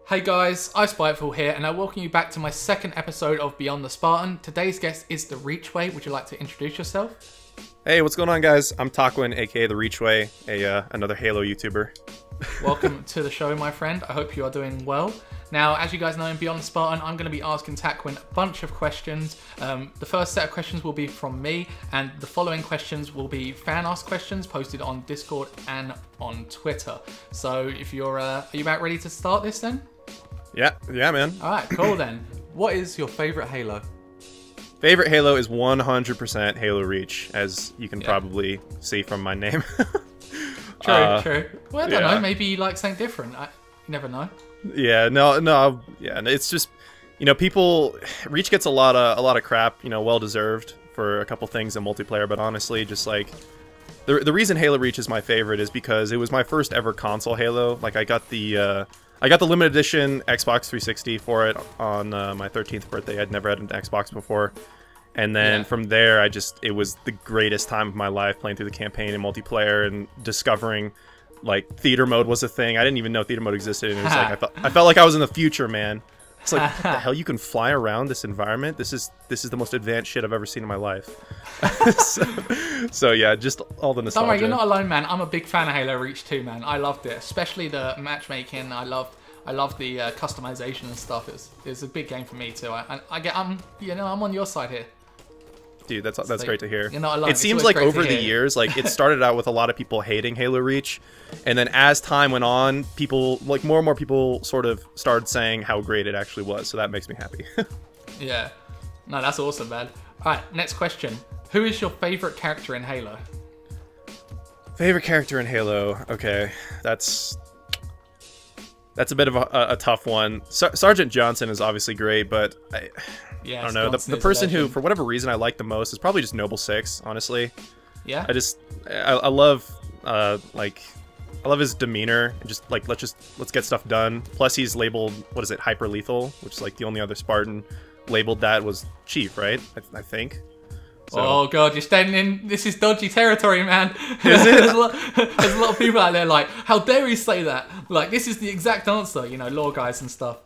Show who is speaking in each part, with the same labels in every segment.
Speaker 1: Hey guys, iSpiteful here, and I welcome you back to my second episode of Beyond the Spartan. Today's guest is TheReachWay. Would you like to introduce yourself?
Speaker 2: Hey, what's going on, guys? I'm Taquin, aka TheReachWay, another Halo YouTuber.
Speaker 1: Welcome to the show, my friend. I hope you are doing well. Now, as you guys know, in Beyond the Spartan, I'm going to be asking Taquin a bunch of questions. The first set of questions will be from me, and the following questions will be fan-asked questions posted on Discord and on Twitter. So, if you're, are you about ready to start this then?
Speaker 2: Yeah, man.
Speaker 1: All right, cool then. What is your favorite Halo?
Speaker 2: Favorite Halo is 100% Halo Reach, as you can probably see from my name.
Speaker 1: True. Well, I don't know. Maybe you like something different. You never know.
Speaker 2: Yeah, no. Yeah, it's just, you know, Reach gets a lot of crap, you know, well deserved for a couple things in multiplayer. But honestly, just like the reason Halo Reach is my favorite is because it was my first ever console Halo. Like I got the limited edition Xbox 360 for it on my 13th birthday. I'd never had an Xbox before. And then from there, it was the greatest time of my life playing through the campaign and multiplayer and discovering, like, theater mode was a thing. I didn't even know theater mode existed. And it was like, I felt like I was in the future, man. It's like, what the hell? You can fly around this environment? This is the most advanced shit I've ever seen in my life. so yeah, just all the nostalgia.
Speaker 1: Don't worry, you're not alone, man. I'm a big fan of Halo Reach too, man. I loved it, especially the matchmaking. I loved the customization and stuff. It was a big game for me too. I'm on your side here.
Speaker 2: Dude, that's great to hear.
Speaker 1: You're not alone.
Speaker 2: It seems like over the years, like it started out with a lot of people hating Halo Reach, and then as time went on, people, like more and more people, sort of started saying how great it actually was. So that makes me happy.
Speaker 1: Yeah, no, that's awesome, man. All right, next question: who is your favorite character in Halo?
Speaker 2: Favorite character in Halo? Okay, that's a bit of a tough one. Sergeant Johnson is obviously great, but I don't know. The person who, for whatever reason, I like the most is probably just Noble 6, honestly.
Speaker 1: Yeah.
Speaker 2: I love his demeanor and just like let's get stuff done. Plus he's labeled, what is it, hyper lethal, which is like the only other Spartan labeled that was Chief, right? I think. So.
Speaker 1: Oh god, you're standing in. This is dodgy territory, man.
Speaker 2: Is it?
Speaker 1: there's a lot of people out there like, how dare he say that? Like, this is the exact answer, you know, lore guys and stuff.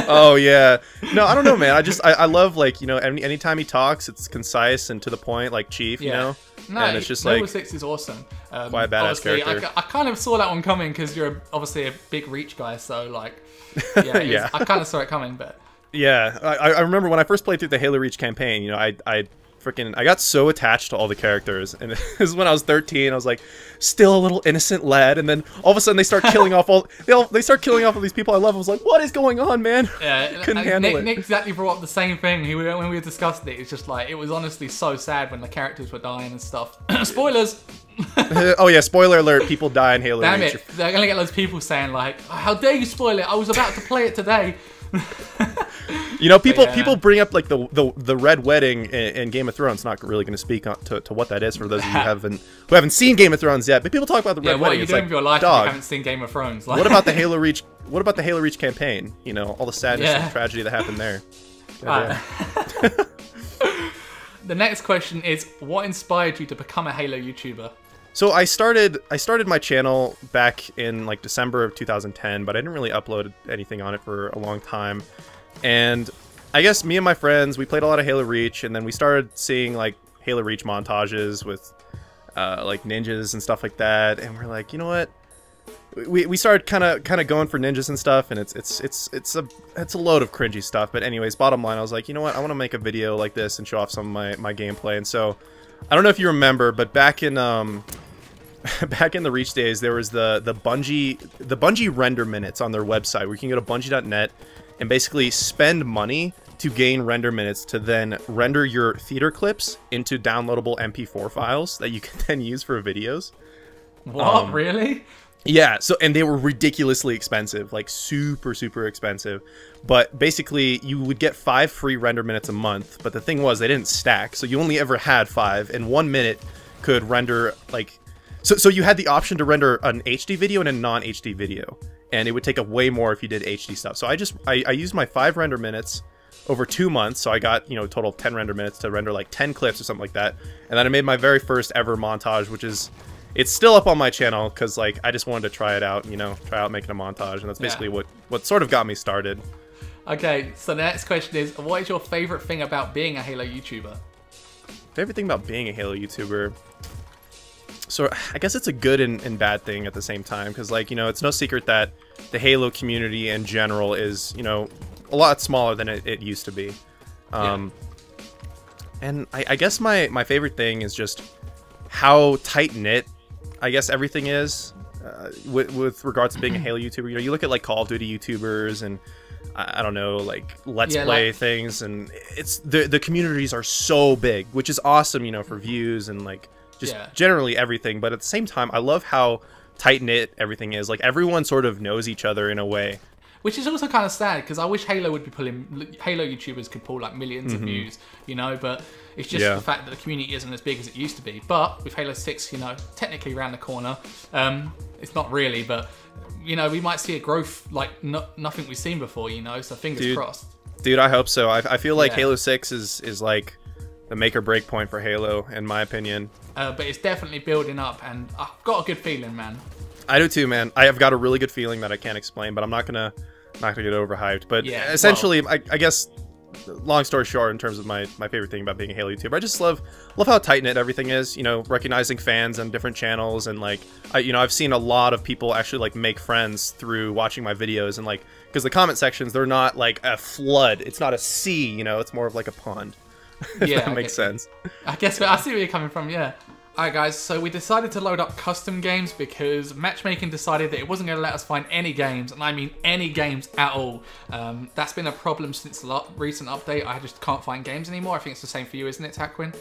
Speaker 2: Oh yeah, no, I don't know, man. I love, like, you know, anytime he talks, it's concise and to the point, like Chief, you know. No,
Speaker 1: and it's just Noble 6 is awesome.
Speaker 2: Quite a badass character.
Speaker 1: I kind of saw that one coming because you're obviously a big Reach guy, so like, yeah, I kind of saw it coming, but
Speaker 2: yeah, I remember when I first played through the Halo Reach campaign, you know, I got so attached to all the characters, and it was when I was 13. I was like, still a little innocent lad, and then all of a sudden they start killing off all these people I love. I was like, what is going on, man?
Speaker 1: Yeah,
Speaker 2: couldn't handle it.
Speaker 1: Nick exactly brought up the same thing. When we discussed it, it's just like, it was honestly so sad when the characters were dying and stuff. Spoilers.
Speaker 2: Oh yeah, spoiler alert! People die in Halo Reach.
Speaker 1: Damn it! They're gonna get loads of people saying like, how dare you spoil it? I was about to play it today.
Speaker 2: You know, people bring up like the Red Wedding in Game of Thrones. Not really going to speak to what that is for those of you who haven't seen Game of Thrones yet. But people talk about the Red Wedding.
Speaker 1: What are you
Speaker 2: it's
Speaker 1: doing
Speaker 2: like,
Speaker 1: with your life if you haven't seen Game of Thrones? Like,
Speaker 2: what about the Halo Reach? What about the Halo Reach campaign? You know, all the sadness and tragedy that happened there.
Speaker 1: The next question is, what inspired you to become a Halo YouTuber?
Speaker 2: So I started my channel back in like December of 2010, but I didn't really upload anything on it for a long time. And I guess me and my friends, we played a lot of Halo Reach, and then we started seeing like Halo Reach montages with like ninjas and stuff like that, and we're like, you know what? We started kind of going for ninjas and stuff, and it's a load of cringy stuff. But anyways, bottom line, I was like, you know what? I want to make a video like this and show off some of my gameplay. And so I don't know if you remember, but back in the Reach days, there was the Bungie render minutes on their website, where you can go to bungie.net and basically spend money to gain render minutes to then render your theater clips into downloadable MP4 files that you can then use for videos.
Speaker 1: What? Really?
Speaker 2: Yeah, and they were ridiculously expensive, like super expensive. But basically, you would get 5 free render minutes a month, but the thing was, they didn't stack, so you only ever had 5, and 1 minute could render, like... So you had the option to render an HD video and a non-HD video, and it would take up way more if you did HD stuff. So I used my 5 render minutes over 2 months, so I got, you know, a total of 10 render minutes to render like 10 clips or something like that. And then I made my very first ever montage, which is... it's still up on my channel because like I just wanted to try it out, you know, try out making a montage, and that's basically what sort of got me started.
Speaker 1: Okay, so the next question is, what is your favorite thing about being a Halo YouTuber?
Speaker 2: Favorite thing about being a Halo YouTuber? So I guess it's a good and bad thing at the same time, because like, you know, it's no secret that the Halo community in general is, you know, a lot smaller than it used to be. And I guess my favorite thing is just how tight-knit I guess everything is with regards to being a Halo YouTuber. You know, you look at like Call of Duty YouTubers and I don't know, like Let's Play things, and it's the communities are so big, which is awesome, you know, for views and like just generally everything. But at the same time, I love how tight-knit everything is. Like everyone sort of knows each other in a way.
Speaker 1: Which is also kind of sad, because I wish Halo would be pulling... Halo YouTubers could pull, like, millions of views, you know, but it's just the fact that the community isn't as big as it used to be. But with Halo 6, you know, technically around the corner, it's not really, but, you know, we might see a growth like nothing we've seen before, you know, so fingers crossed.
Speaker 2: Dude, I hope so. I feel like Halo 6 is like the make or break point for Halo, in my opinion.
Speaker 1: But it's definitely building up, and I've got a good feeling, man.
Speaker 2: I do too, man. I have got a really good feeling that I can't explain, but I'm not gonna get overhyped. But essentially, I guess, long story short, in terms of my favorite thing about being a Halo YouTuber, I just love how tight-knit everything is. You know, recognizing fans on different channels, and like, you know, I've seen a lot of people actually like make friends through watching my videos, and like, because the comment sections, they're not like a flood, it's not a sea, you know, it's more of like a pond. If that makes sense.
Speaker 1: I guess I see where you're coming from. Yeah. Alright guys, so we decided to load up custom games because Matchmaking decided that it wasn't going to let us find any games, and I mean any games at all. That's been a problem since the recent update. I just can't find games anymore. I think it's the same for you, isn't it, Taquin?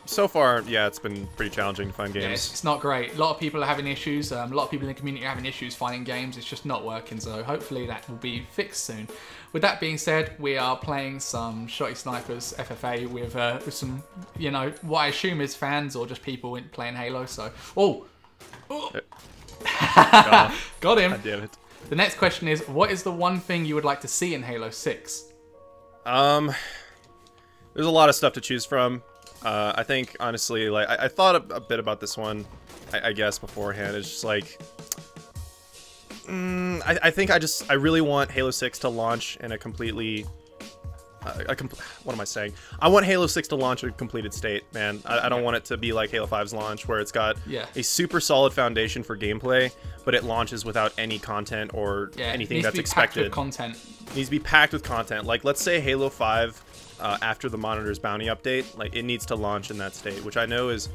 Speaker 2: So far, yeah, it's been pretty challenging to find games.
Speaker 1: Yeah, it's not great. A lot of people are having issues. A lot of people in the community are having issues finding games. It's just not working, so hopefully that will be fixed soon. With that being said, we are playing some Shotty Snipers FFA with some, you know, what I assume is fans or just people playing Halo, so... Oh! Got him!
Speaker 2: God damn it.
Speaker 1: The next question is, what is the one thing you would like to see in Halo 6?
Speaker 2: There's a lot of stuff to choose from. I think, honestly, like, I thought a bit about this one, I guess, beforehand. It's just like... I think I really want Halo 6 to launch in a completely... what am I saying? I want Halo 6 to launch in a completed state, man. I don't want it to be like Halo 5's launch, where it's got a super solid foundation for gameplay, but it launches without any content or anything that's expected. It needs to be packed with content. Like, let's say Halo 5, after the Monitor's Bounty update, like, it needs to launch in that state, which I know is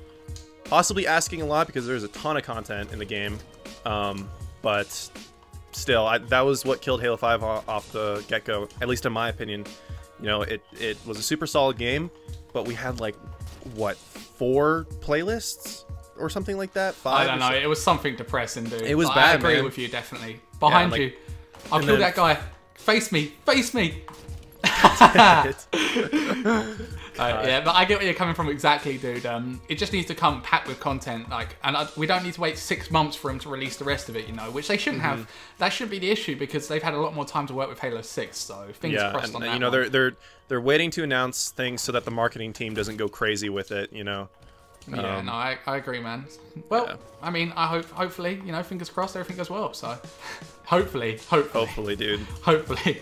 Speaker 2: possibly asking a lot because there's a ton of content in the game. But still, that was what killed Halo 5 off the get-go, at least in my opinion. You know, it was a super solid game, but we had like, what, 4 playlists or something like that? 5?
Speaker 1: I don't know. It was something depressing, dude.
Speaker 2: It was bad,
Speaker 1: I agree with you, definitely. Behind you. I'll kill that guy. Face me. Face me. Yeah, but I get where you're coming from exactly, dude. It just needs to come packed with content, like, and we don't need to wait 6 months for him to release the rest of it, you know, which they shouldn't have. That shouldn't be the issue because they've had a lot more time to work with Halo 6, so fingers crossed on that.
Speaker 2: You know, they're waiting to announce things so that the marketing team doesn't go crazy with it, you know.
Speaker 1: Yeah, no, I agree, man. Well, I mean, hopefully, you know, fingers crossed, everything goes well. So, hopefully, dude. Hopefully.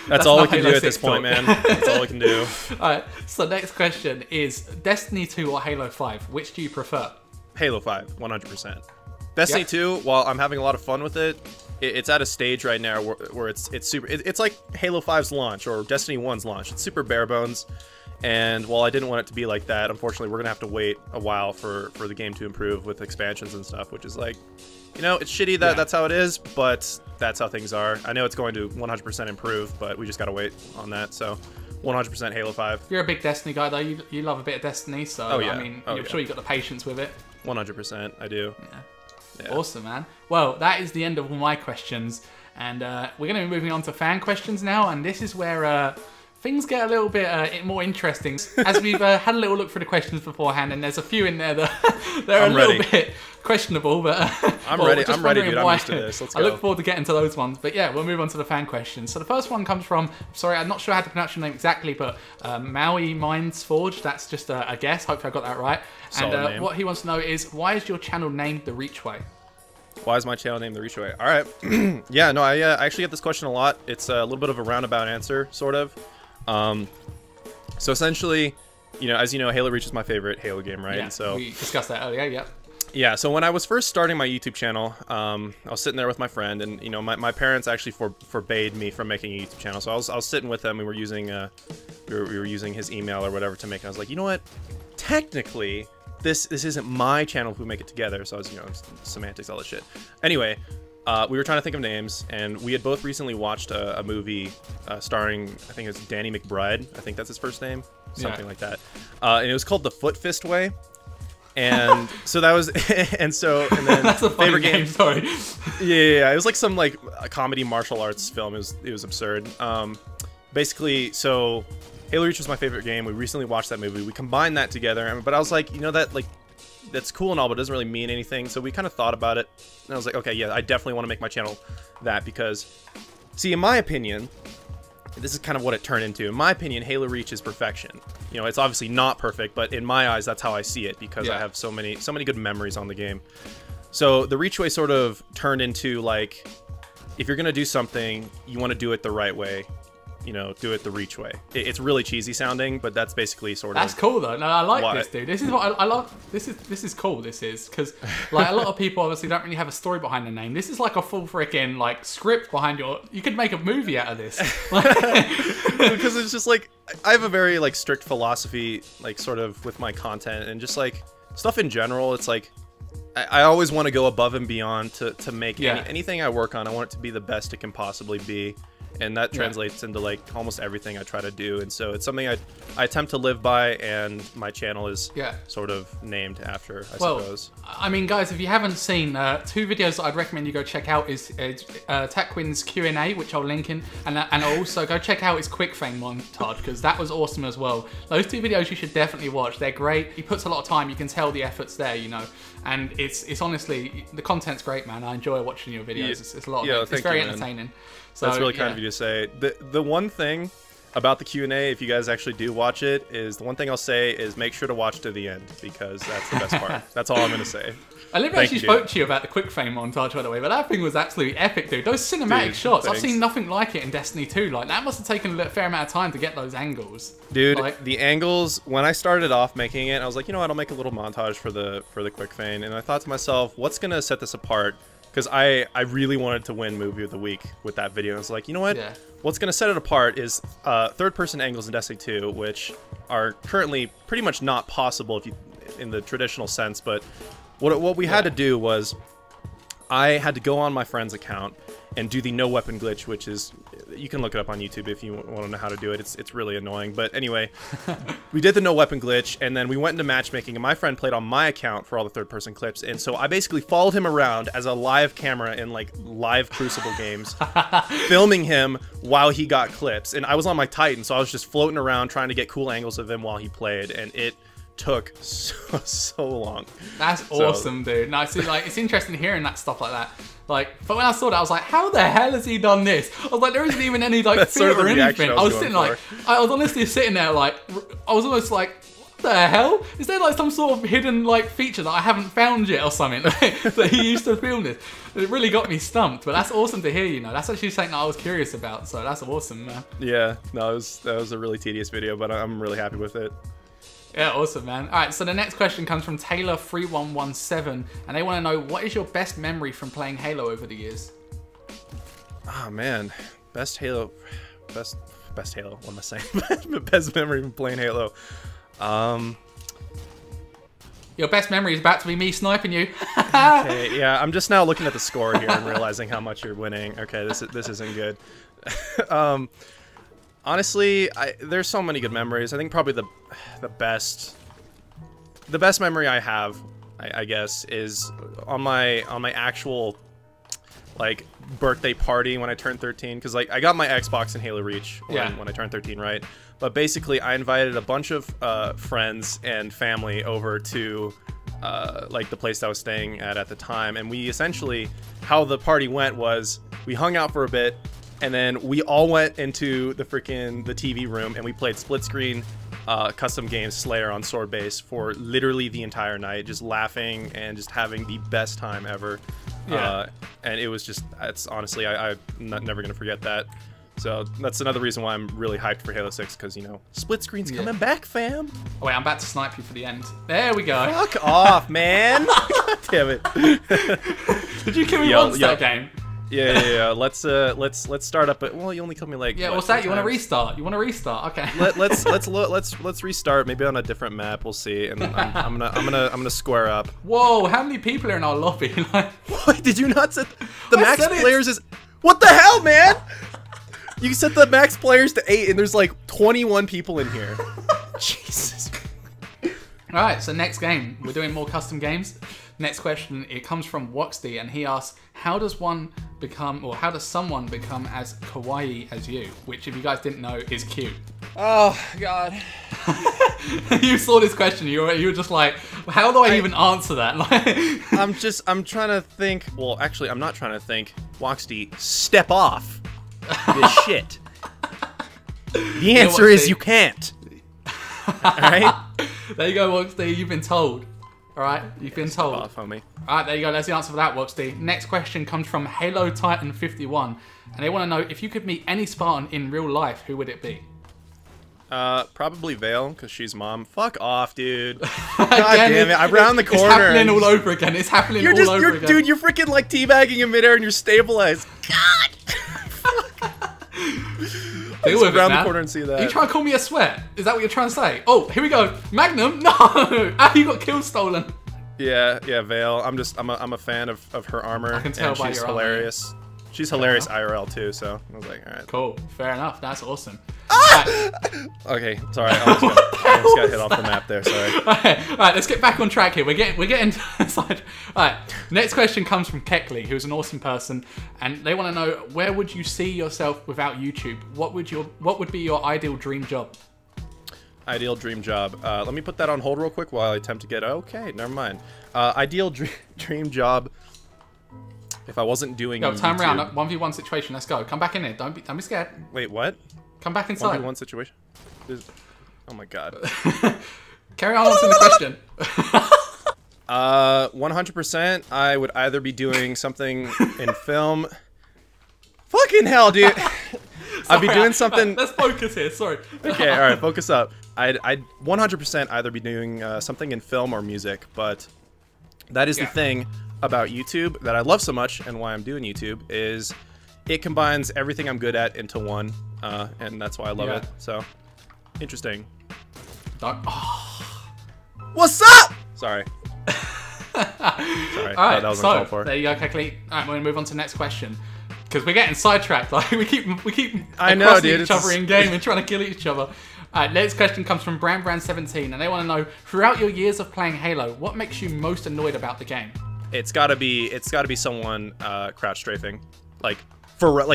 Speaker 2: That's all we can do at this point, man. That's all we can do.
Speaker 1: All right. So, next question is Destiny 2 or Halo 5? Which do you prefer?
Speaker 2: Halo 5, 100%. Destiny 2, while I'm having a lot of fun with it, it's at a stage right now where it's super. It's like Halo 5's launch or Destiny 1's launch. It's super bare bones. And while I didn't want it to be like that, unfortunately, we're going to have to wait a while for the game to improve with expansions and stuff, which is like, you know, it's shitty that that's how it is, but that's how things are. I know it's going to 100% improve, but we just got to wait on that. So 100% Halo 5.
Speaker 1: You're a big Destiny guy, though. You love a bit of Destiny, so I mean, I'm sure you got the patience with it.
Speaker 2: 100%, I do.
Speaker 1: Yeah. Awesome, man. Well, that is the end of all my questions, and we're going to be moving on to fan questions now, and this is where... things get a little bit more interesting as we've had a little look through the questions beforehand, and there's a few in there that they're a little bit questionable, but
Speaker 2: I'm ready, dude. I'm used to this. Let's go.
Speaker 1: I look forward to getting to those ones, but yeah, we'll move on to the fan questions. So the first one comes from, sorry, I'm not sure how to pronounce your name exactly, but Maui Minds Forge. That's just a guess. Hopefully I got that right. And what he wants to know is, why is your channel named TheReachWay?
Speaker 2: Why is my channel named TheReachWay? All right. Yeah, no, I actually get this question a lot. It's a little bit of a roundabout answer, sort of. So essentially, you know, as you know, Halo Reach is my favorite Halo game, right?
Speaker 1: Yeah,
Speaker 2: and so
Speaker 1: we discussed that earlier, yeah.
Speaker 2: Yeah, so when I was first starting my YouTube channel, I was sitting there with my friend, and you know, my parents actually forbade me from making a YouTube channel. So I was sitting with them, and we were using his email or whatever to make it. I was like, you know what? Technically, this isn't my channel if we make it together. So I was, you know, semantics, all that shit. Anyway, we were trying to think of names, and we had both recently watched a movie starring, I think it's Danny McBride. I think that's his first name, something like that. And it was called The Foot Fist Way. And so that was, and then
Speaker 1: that's a funny game. Sorry.
Speaker 2: Yeah, it was like some like a comedy martial arts film. It was absurd. Basically, so Halo Reach was my favorite game. We recently watched that movie. We combined that together, but I was like, you know, that's cool and all, but it doesn't really mean anything. So we kind of thought about it, and I was like, okay, yeah, I definitely want to make my channel that, because, see, in my opinion, this is kind of what it turned into. In my opinion, Halo Reach is perfection. You know, it's obviously not perfect, but in my eyes, that's how I see it, because I have so many good memories on the game. So the ReachWay sort of turned into, like, if you're gonna do something, you want to do it the right way. You know, do it the ReachWay. It's really cheesy sounding, but that's basically sort of.
Speaker 1: That's cool though. No, I like this, dude. This is what I love. This is cool. This is because like a lot of people obviously don't really have a story behind the name. This is like a full freaking like script behind your. You could make a movie out of this.
Speaker 2: Because it's just like I have a very like strict philosophy, like sort of with my content and just like stuff in general. It's like I always want to go above and beyond to make anything I work on. I want it to be the best it can possibly be. And that translates into like almost everything I try to do, and so it's something I attempt to live by, and my channel is sort of named after, I suppose.
Speaker 1: I mean, guys, if you haven't seen two videos that I'd recommend you go check out is Taquin's Q&A, which I'll link in, and also go check out his quick fame montage, because that was awesome as well. Those two videos you should definitely watch. They're great. He puts a lot of time. You can tell the effort's there, you know. And it's honestly, the content's great, man. I enjoy watching your videos. It's a lot of it's very entertaining. So,
Speaker 2: that's really kind of you to say. The one thing about the Q&A, if you guys actually do watch it, is the one thing I'll say is make sure to watch to the end, because that's the best part. That's all I'm going to say.
Speaker 1: I never actually spoke to you about the quick fame montage, by the way, but that thing was absolutely epic, dude. Those cinematic shots, I've seen nothing like it in Destiny 2. Like, that must have taken a fair amount of time to get those angles.
Speaker 2: Dude, like, the angles, when I started off making it, I was like, you know what, I'll make a little montage for the quick fame. And I thought to myself, what's going to set this apart? Because I really wanted to win Movie of the Week with that video. I was like, you know what? What's going to set it apart is third-person angles in Destiny 2, which are currently pretty much not possible if you, in the traditional sense. But what we had to do was I had to go on my friend's account and do the no weapon glitch, which is, you can look it up on YouTube if you want to know how to do it. It's really annoying. But anyway, we did the no weapon glitch, and then we went into matchmaking, and my friend played on my account for all the third-person clips. And so I basically followed him around as a live camera in like live Crucible games, filming him while he got clips. And I was on my Titan, so I was just floating around trying to get cool angles of him while he played, and it took so long.
Speaker 1: That's awesome, dude. No, see, like, it's interesting hearing that stuff like that. Like, but when I saw that, I was like, how the hell has he done this? I was like, there isn't even any like fear or anything. I was sitting like, I was honestly sitting there like, I was almost like, what the hell? Is there like some sort of hidden like feature that I haven't found yet or something that he used to film this? It really got me stumped, but that's awesome to hear, you know. That's actually something that I was curious about, so that's awesome, man.
Speaker 2: Yeah, no, that was a really tedious video, but I'm really happy with it.
Speaker 1: Yeah, awesome, man. All right, so the next question comes from Taylor3117, and they want to know, what is your best memory from playing Halo over the years?
Speaker 2: Oh man, best Halo, what am I saying? Best memory from playing Halo.
Speaker 1: Your best memory is about to be me sniping you.
Speaker 2: Okay, yeah, I'm just now looking at the score here and realizing how much you're winning. Okay, this isn't good. Honestly, there's so many good memories. I think probably the best memory I have, I guess, is on my actual like birthday party when I turned 13, because like I got my Xbox and Halo Reach when I turned 13, right? But basically I invited a bunch of friends and family over to like the place I was staying at the time, and we essentially, how the party went was we hung out for a bit, and then we all went into the TV room and we played split screen custom games Slayer on Sword Base for literally the entire night, just laughing and just having the best time ever. And it was just, it's honestly, I'm never gonna forget that. So that's another reason why I'm really hyped for Halo 6, because, you know, split screen's coming back, fam.
Speaker 1: Oh, wait, I'm about to snipe you for the end. There we go.
Speaker 2: Fuck off, man. God damn it.
Speaker 1: Did you kill me once that game?
Speaker 2: Yeah. Let's start up. Well, you only killed me like.
Speaker 1: Yeah, what's that? You want to restart? You want to restart? Okay.
Speaker 2: Let's restart. Maybe on a different map. We'll see. And I'm gonna square up.
Speaker 1: Whoa! How many people are in our lobby? Like,
Speaker 2: what? Did you not set the max players is? What the hell, man? You set the max players to 8, and there's like 21 people in here. Jesus.
Speaker 1: All right. So next game, we're doing more custom games. Next question, it comes from Woxdy, and he asks, how does someone become as kawaii as you? Which, if you guys didn't know, is cute.
Speaker 2: Oh, God.
Speaker 1: You saw this question, you were just like, how do I even answer that? Like,
Speaker 2: I'm trying to think. Well, actually, I'm not trying to think. Woxdy, step off this shit. The answer is you can't. Alright?
Speaker 1: There you go, Woxdy, you've been told. Alright, you've been told.
Speaker 2: Off, homie.
Speaker 1: Alright, there you go. That's the answer for that, Woxdy. Next question comes from Halo Titan 51, and they want to know, if you could meet any Spartan in real life, who would it be?
Speaker 2: Probably Vale, because she's mom. Fuck off, dude. God damn it! I'm around the corner.
Speaker 1: It's happening all over again. It's happening all over again.
Speaker 2: Dude, you're freaking like teabagging in midair and you're stabilized. God.
Speaker 1: Deal with
Speaker 2: around
Speaker 1: it,
Speaker 2: the corner and see that.
Speaker 1: Are you trying to call me a sweat? Is that what you're trying to say? Oh, here we go. Magnum? No! Ah, you got kill stolen.
Speaker 2: Yeah, Vale. I'm a fan of her armor.
Speaker 1: I can tell by
Speaker 2: she's
Speaker 1: your
Speaker 2: hilarious. Armor. She's hilarious IRL too, so I was like, alright.
Speaker 1: Cool. Fair enough. That's awesome.
Speaker 2: Ah! Okay, sorry. I almost got hit off the map there, sorry.
Speaker 1: Alright, let's get back on track here. We're getting side. Alright, next question comes from Keckley, who's an awesome person, and they want to know, where would you see yourself without YouTube? What would be your ideal dream job?
Speaker 2: Ideal dream job. Let me put that on hold real quick while I attempt to get. Okay, never mind. Ideal dream job. If I wasn't doing
Speaker 1: Go, turn
Speaker 2: YouTube.
Speaker 1: around. 1v1 situation. Let's go. Come back in here. Don't be scared.
Speaker 2: Wait, what?
Speaker 1: Come back inside.
Speaker 2: 1v1 situation. Oh my god.
Speaker 1: Carry on answering the question.
Speaker 2: 100%. I would either be doing something in film. Fucking hell, dude. I'd be doing something.
Speaker 1: Let's focus here. Sorry.
Speaker 2: Okay, all right. Focus up. I'd 100% either be doing something in film or music, but that is the thing about YouTube that I love so much, and why I'm doing YouTube is it combines everything I'm good at into one, and that's why I love it. So interesting. What's up? Sorry. Sorry.
Speaker 1: All right,
Speaker 2: that was
Speaker 1: so
Speaker 2: uncalled for.
Speaker 1: there you go, Keckley. All right, we're gonna move on to the next question because we're getting sidetracked. Like we keep crossing each other in game and trying to kill each other. Alright, next question comes from Brand17, and they want to know, throughout your years of playing Halo, what makes you most annoyed about the game?
Speaker 2: It's gotta be someone crouch strafing, like not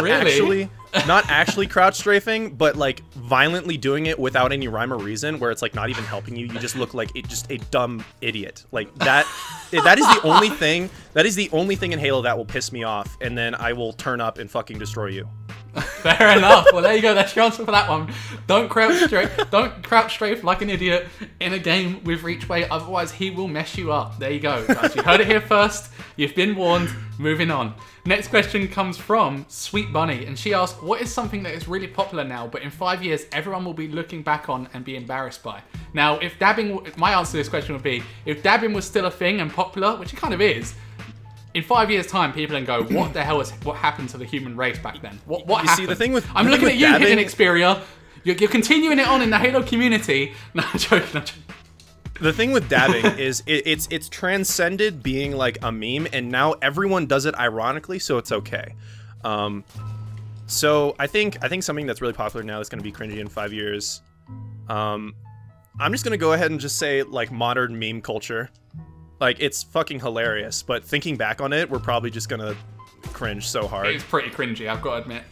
Speaker 1: really?
Speaker 2: not actually crouch strafing, but like violently doing it without any rhyme or reason, where it's like not even helping you. You just look like just a dumb idiot. Like that. That is the only thing. That is the only thing in Halo that will piss me off, and then I will turn up and fucking destroy you.
Speaker 1: Fair enough. Well, there you go. That's your answer for that one. Don't crouch strafe like an idiot in a game with ReachWay. Otherwise, he will mess you up. There you go, guys. You heard it here first. You've been warned. Moving on. Next question comes from Sweet Bunny, and she asks, what is something that is really popular now, but in 5 years, everyone will be looking back on and be embarrassed by? Now, if dabbing, my answer to this question would be, if dabbing was still a thing and popular, which it kind of is, in 5 years' time, people can go, what the hell what happened to the human race back then? What happened?
Speaker 2: See, the thing with
Speaker 1: I'm looking at you,
Speaker 2: dabbing,
Speaker 1: Hidden Xperia. You're continuing it on in the Halo community. No, I'm joking.
Speaker 2: The thing with dabbing is it's transcended being like a meme, and now everyone does it ironically, so it's okay. So I think something that's really popular now that's going to be cringy in 5 years. I'm just going to go ahead and just say like modern meme culture. Like, it's fucking hilarious, but thinking back on it, we're probably just gonna cringe so hard.
Speaker 1: It's pretty cringy, I've got to admit.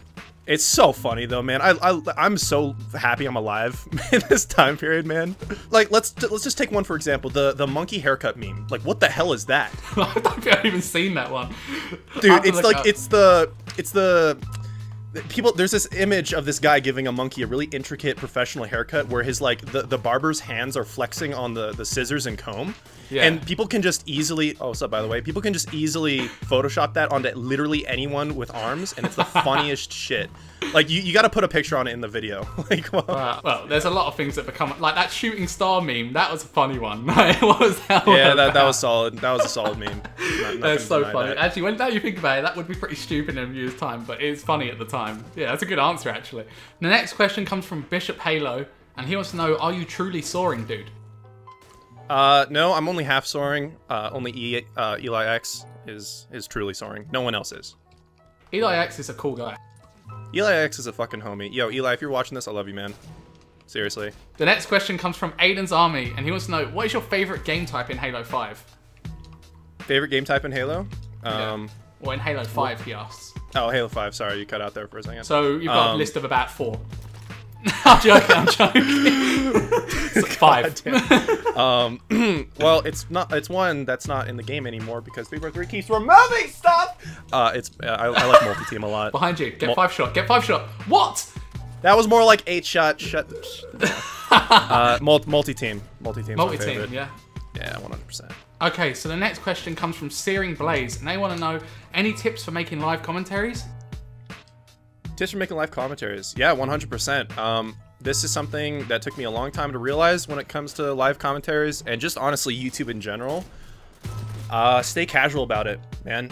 Speaker 2: It's so funny though, man. I'm so happy I'm alive in this time period, man. Like, let's just take one for example, the monkey haircut meme. Like, what the hell is that?
Speaker 1: I don't think I've even seen that one.
Speaker 2: Dude, it's like it's the people. There's this image of this guy giving a monkey a really intricate professional haircut where his like the barber's hands are flexing on the scissors and comb. Yeah. And people can just easily, oh, what's up, by the way? People can just easily Photoshop that onto literally anyone with arms, and it's the funniest shit. Like, you got to put a picture on it in the video. Like,
Speaker 1: well, there's a lot of things that become, like that shooting star meme, that was a funny one. What was that one?
Speaker 2: Yeah, that was solid. That was a solid meme.
Speaker 1: That's so funny. Actually, now you think about it, that would be pretty stupid in a year's time, but it's funny at the time. Yeah, that's a good answer, actually. The next question comes from Bishop Halo, and he wants to know, are you truly soaring, dude?
Speaker 2: No, I'm only half soaring. Only EliX is truly soaring. No one else is.
Speaker 1: EliX is a cool guy.
Speaker 2: EliX is a fucking homie. Yo, Eli, if you're watching this, I love you, man. Seriously.
Speaker 1: The next question comes from Aidans Army, and he wants to know, what is your favorite game type in Halo 5?
Speaker 2: Favorite game type in Halo?
Speaker 1: Or in Halo 5, he asks.
Speaker 2: Oh, Halo 5. Sorry, you cut out there for a second.
Speaker 1: So you've got a list of about 4. I'm joking. It's 5.
Speaker 2: Well, it's one that's not in the game anymore because 343 keeps removing stuff. I like multi-team a lot.
Speaker 1: Behind you. Get 5 shot. Get 5 shot. What?
Speaker 2: That was more like 8 shot. Multi-team.
Speaker 1: Multi-team, yeah.
Speaker 2: Yeah, 100%.
Speaker 1: Okay, so the next question comes from Searing Blaze, and they want to know, any tips for making live commentaries?
Speaker 2: Tips for making live commentaries. Yeah, 100%. This is something that took me a long time to realize when it comes to live commentaries and just honestly YouTube in general. Stay casual about it, man.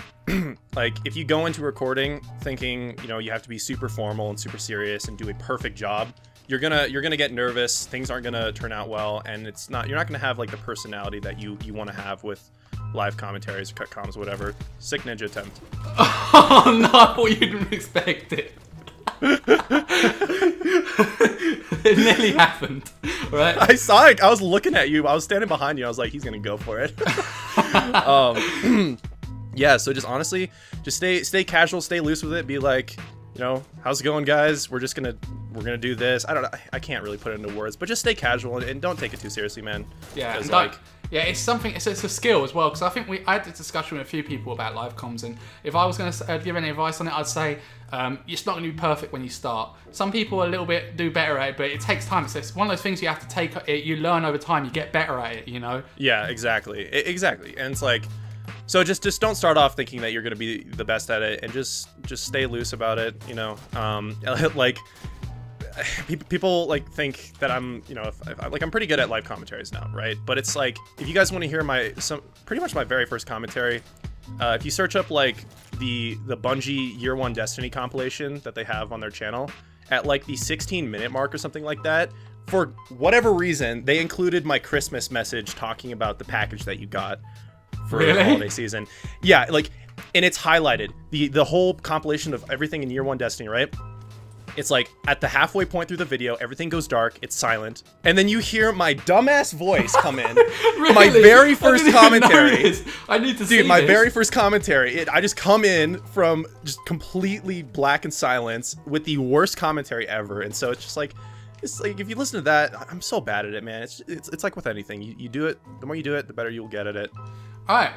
Speaker 2: Like, if you go into recording thinking, you know, you have to be super formal and super serious and do a perfect job, you're gonna get nervous. Things aren't gonna turn out well, and you're not gonna have like the personality that you want to have with live commentaries or cut comms, whatever. Sick ninja attempt.
Speaker 1: Oh no, I thought you didn't expect it. It nearly happened, right?
Speaker 2: I saw it. I was looking at you. I was standing behind you. I was like, he's gonna go for it. Yeah. So just honestly, just stay casual, stay loose with it. Be like, you know, how's it going, guys? We're gonna do this. I can't really put it into words, but just stay casual and don't take it too seriously, man.
Speaker 1: Yeah. And like, yeah, it's something. It's a skill as well, because I think I had a discussion with a few people about live comms, and if I was going to give any advice on it, I'd say it's not going to be perfect when you start. Some people a little bit do better at it, but it takes time. It's one of those things you have to take. You learn over time. You get better at it. You know. Yeah,
Speaker 2: exactly. Exactly. And it's like, so just don't start off thinking that you're going to be the best at it, and just stay loose about it. You know, like. People like think that I'm, you know, like I'm pretty good at live commentaries now, right? But it's like, if you guys want to hear pretty much my very first commentary, if you search up like the Bungie Year 1 Destiny compilation that they have on their channel, at like the 16-minute mark or something like that, for whatever reason, they included my Christmas message talking about the package that you got for the holiday season. Yeah, like, and it's highlighted. The whole compilation of everything in Year 1 Destiny, right? It's like, at the halfway point through the video, everything goes dark, it's silent, and then you hear my dumbass voice come in.
Speaker 1: Really?
Speaker 2: My very first commentary.
Speaker 1: I need to see
Speaker 2: Dude, my very first commentary, I just come in from just completely black and silence with the worst commentary ever, and so it's like, if you listen to that, I'm so bad at it, man. It's like with anything. You do it, the more you do it, the better you'll get at it.
Speaker 1: Alright.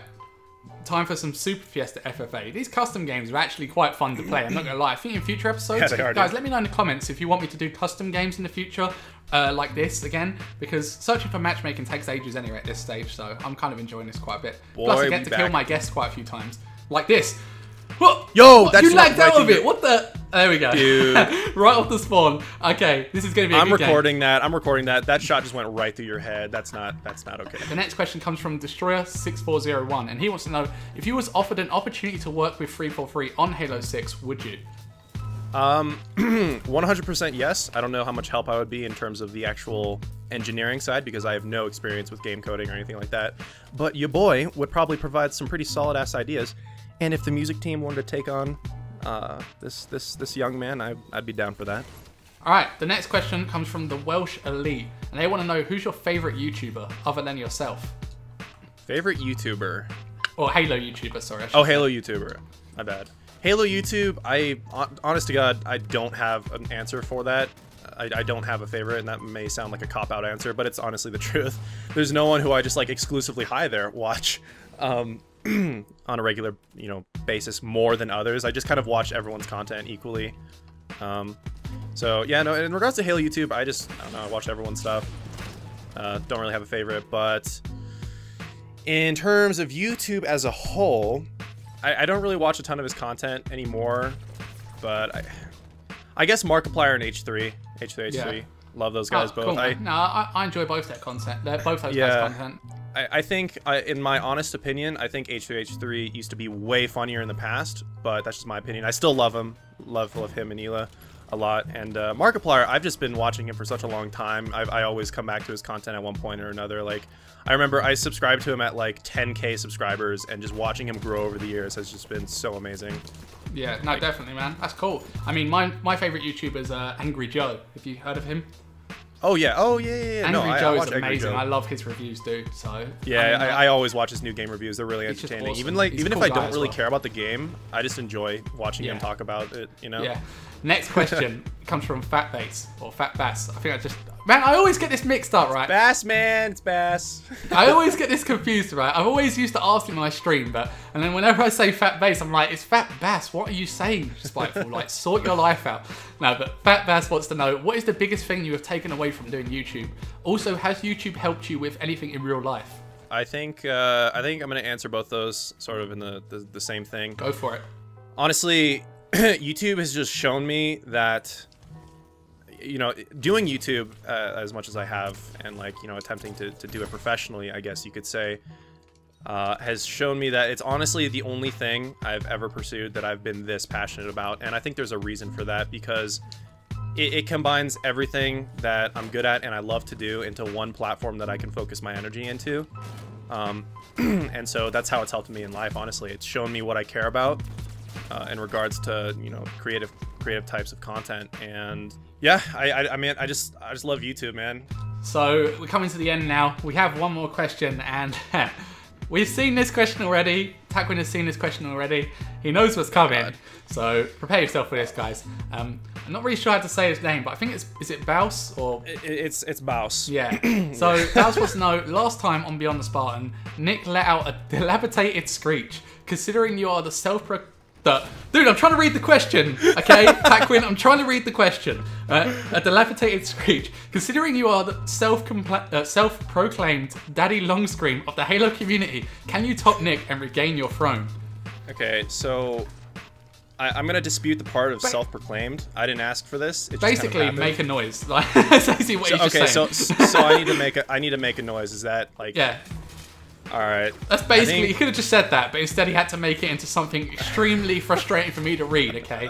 Speaker 1: Time for some Super Fiesta FFA. These custom games are actually quite fun to play, I'm not gonna lie. I think in future episodes, guys, let me know in the comments if you want me to do custom games in the future, like this again, because searching for matchmaking takes ages anyway at this stage, so I'm kind of enjoying this quite a bit. Plus I get to kill my guests quite a few times. Like this. What?
Speaker 2: Yo, that's
Speaker 1: you lagged out of it. What the? There we go.
Speaker 2: Dude.
Speaker 1: Right off the spawn. Okay, this is gonna be a good game.
Speaker 2: I'm recording that. That shot just went right through your head. That's not okay.
Speaker 1: The next question comes from Destroyer6401, and he wants to know, if you was offered an opportunity to work with 343 on Halo 6, would you?
Speaker 2: 100% yes. I don't know how much help I would be in terms of the actual engineering side because I have no experience with game coding or anything like that. But your boy would probably provide some pretty solid ass ideas. And if the music team wanted to take on this young man, I'd be down for that.
Speaker 1: All right, the next question comes from the Welsh Elite, and they want to know, who's your favorite YouTuber other than yourself?
Speaker 2: Favorite YouTuber?
Speaker 1: Or Halo YouTuber, sorry.
Speaker 2: Oh, Halo YouTuber. My bad. Halo YouTube, honest to God, I don't have an answer for that. I don't have a favorite, and that may sound like a cop-out answer, but it's honestly the truth. There's no one who I just like exclusively watch on a regular, basis more than others. I just kind of watch everyone's content equally. So yeah, no, in regards to Halo YouTube, I don't know, I watch everyone's stuff. Don't really have a favorite, but in terms of YouTube as a whole, I don't really watch a ton of his content anymore, but I guess Markiplier and H3,
Speaker 1: Yeah.
Speaker 2: love those guys both.
Speaker 1: Cool, I enjoy both their content. They're both those guys' content.
Speaker 2: I think, in my honest opinion, I think H3 used to be way funnier in the past, but that's just my opinion. I still love him, love him and Ela a lot. And Markiplier, I've just been watching him for such a long time. I always come back to his content at one point or another. Like, I remember I subscribed to him at like 10K subscribers, and just watching him grow over the years has just been so amazing.
Speaker 1: Yeah, no, definitely, man. That's cool. I mean, my favorite YouTuber is Angry Joe. Have you heard of him?
Speaker 2: Oh yeah, yeah.
Speaker 1: Angry Joe is amazing. I love his reviews, dude. So
Speaker 2: yeah, I always watch his new game reviews. They're really entertaining.
Speaker 1: Awesome.
Speaker 2: Even if I don't really care about the game, I just enjoy watching him talk about it.
Speaker 1: Yeah. Next question comes from Fat Bass or Fat Bass. I think I always get this mixed up, right?
Speaker 2: Bass, man, it's Bass.
Speaker 1: I always get this confused, right? I've always used to ask him on my stream, and then whenever I say Fat Bass, I'm like, it's Fat Bass. What are you saying, Spiteful? Like, sort your life out. No, but Fat Bass wants to know, what is the biggest thing you have taken away from doing YouTube? Also, has YouTube helped you with anything in real life?
Speaker 2: I think I'm gonna answer both those sort of in the same thing.
Speaker 1: Go for it.
Speaker 2: Honestly, YouTube has just shown me that, doing YouTube as much as I have, and like, attempting to do it professionally, I guess you could say, has shown me that it's honestly the only thing I've ever pursued that I've been this passionate about. And I think there's a reason for that, because it combines everything that I'm good at and I love to do into one platform that I can focus my energy into. And so that's how it's helped me in life, honestly. It's shown me what I care about in regards to, creative types of content. And yeah, I mean, I just love YouTube, man. So
Speaker 1: we're coming to the end now. We have one more question, and we've seen this question already. Taquin has seen this question already. He knows what's coming. So prepare yourself for this, guys. I'm not really sure how to say his name, but I think is it Baus or
Speaker 2: it's Baus.
Speaker 1: Yeah. So Baus wants to know, last time on Beyond the Spartan, Nick let out a dilapidated screech. Considering you are the Dude, I'm trying to read the question, okay? Taquin, I'm trying to read the question. A dilapidated screech. Considering you are the self-proclaimed Daddy Longscream of the Halo community, can you top Nick and regain your throne?
Speaker 2: Okay, so I'm gonna dispute the part of self-proclaimed. I didn't ask for this. It
Speaker 1: basically,
Speaker 2: just kind of
Speaker 1: make a noise. That's basically what he's just saying.
Speaker 2: So I need to make a noise. Is that like?
Speaker 1: Yeah.
Speaker 2: All right.
Speaker 1: That's basically, he could have just said that, but instead he had to make it into something extremely frustrating for me to read, okay?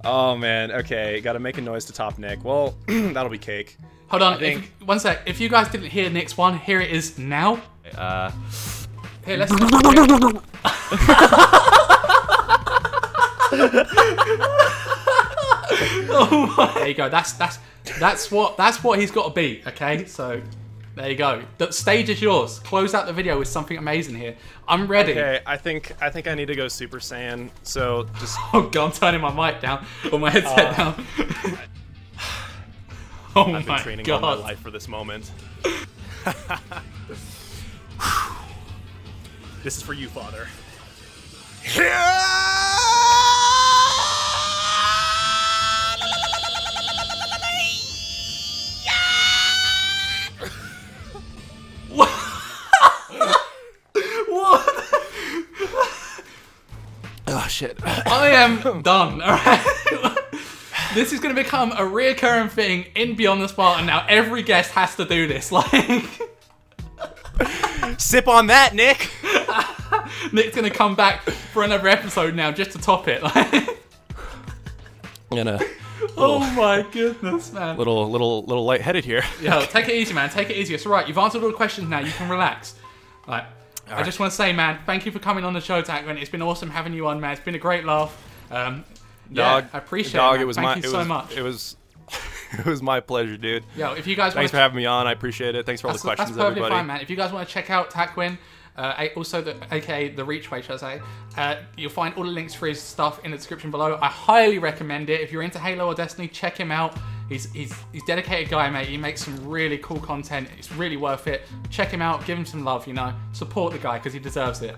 Speaker 2: Oh, man. Okay, gotta make a noise to top Nick. Well, that'll be cake.
Speaker 1: Hold on, one sec. If you guys didn't hear Nick's one, here it is now. Here, let's... Oh my. There you go. That's what he's got to be, okay? So... there you go. The stage is yours. Close out the video with something amazing here. I'm ready.
Speaker 2: Okay, I think I need to go Super Saiyan. So just
Speaker 1: oh god, I'm turning my mic down or my headset down. Oh
Speaker 2: I've been training all my life for this moment. This is for you, Father. Oh shit.
Speaker 1: I am done, alright? This is going to become a reoccurring thing in Beyond the Spartan now. Every guest has to do this, like...
Speaker 2: Sip on that, Nick!
Speaker 1: Nick's going to come back for another episode now just to top it. Oh my goodness, man.
Speaker 2: Little lightheaded here.
Speaker 1: Yo, take it easy, man. Take it easy. It's alright. You've answered all the questions now. You can relax. Alright. I just want to say, man, thank you for coming on the show, Taquin. It's been awesome having you on, man. It's been a great laugh. Yeah, I appreciate it. Man. Thank you so much.
Speaker 2: It was It was my pleasure, dude.
Speaker 1: Yo, if you guys
Speaker 2: Thanks for having me on. I appreciate it. Thanks for all the questions,
Speaker 1: that's perfectly
Speaker 2: everybody.
Speaker 1: fine, man. If you guys want to check out Taquin, also aka TheReachWay, should I say, you'll find all the links for his stuff in the description below. I highly recommend it. If you're into Halo or Destiny, check him out. He's dedicated guy, mate. He makes some really cool content. It's really worth it. Check him out. Give him some love, you know. Support the guy because he deserves it.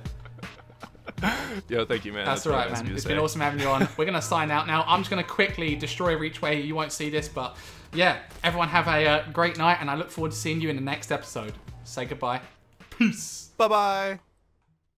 Speaker 2: Yo, thank you, man.
Speaker 1: That's all right, man. It's been awesome having you on. We're going to sign out now. I'm just going to quickly destroy ReachWay. You won't see this, but yeah, everyone have a great night, and I look forward to seeing you in the next episode. Say goodbye. Peace.
Speaker 2: Bye-bye.